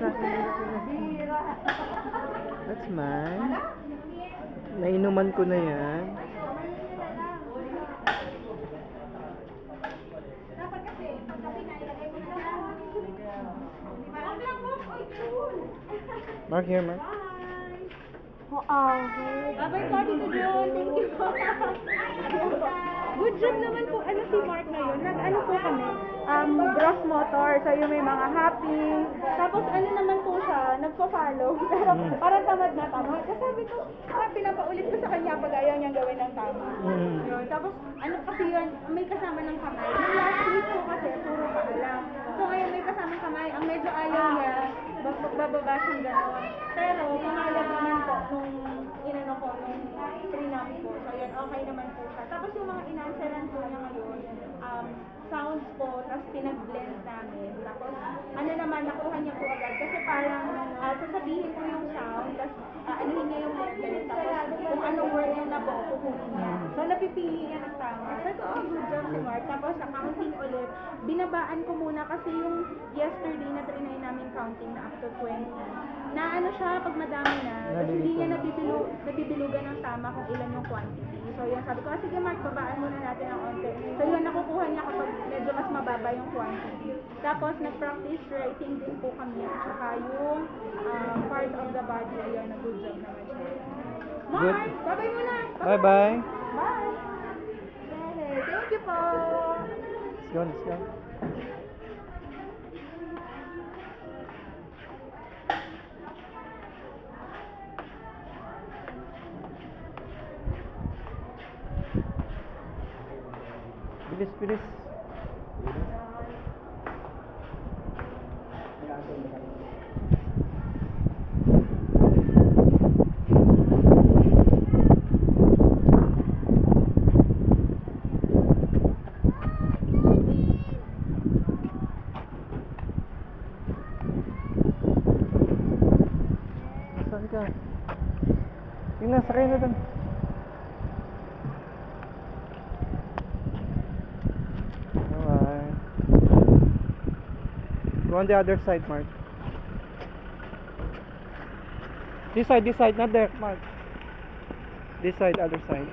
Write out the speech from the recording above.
That's mine. Nainuman ko na yan. Mark here, Mark. Bye-bye po, Tito John. Thank you po. Good job naman po. Ano si Mark ngayon? Nag-ano po kami? Gross motor. So yung may mga happy. Tapos ano naman po siya, nagpa-follow. Pero parang tamad na tamad. Kasi sabi ko, pinapaulit ko sa kanya pag ayaw niyang gawin ng tama. Yun. Tapos ano kasi yun, may kasama ng kamay. Yung last week po kasi, puro paalam. So ngayon may kasamang kamay. Ang medyo ayaw niya, bababa siyang gano'n. Pero pumayag naman po nung inano ko, nung trinam ko. So yun, okay naman po siya. Tapos yung mga inansaran po niya ngayon, sounds po, tapos pinag-blend namin. Tapos ano naman, nakuha niya po agad. Kasi parang sasabihin ko yung sound, tapos anuhin niya yung blend. Tapos kung anong word yung nabuo, kukunin niya. So napipili niya ng tama. So ito, good job si Mark. Tapos sa counting ulit, binabaan ko muna kasi yung yesterday na trinay namin counting na up to 20. Na ano siya, pag madami na, tapos hindi niya nabibilugan ng tama kung ilan yung quantity. So yun, sabi ko, sige Mark, babaan muna natin ang onte. So yun, nakukuha niya kapag medyo mas mababa yung quantity. Tapos nag-practice writing din po kami at saka yung part of the body, ayun, na good job naman siya. Mark, bye-bye muna! Bye-bye. Bye! Thank you po! Let's go, let's go. Bilis, bilis. Saan ka? Yung nasa kayo na doon. Go on the other side, Mark. This side, not there, Mark. This side, other side.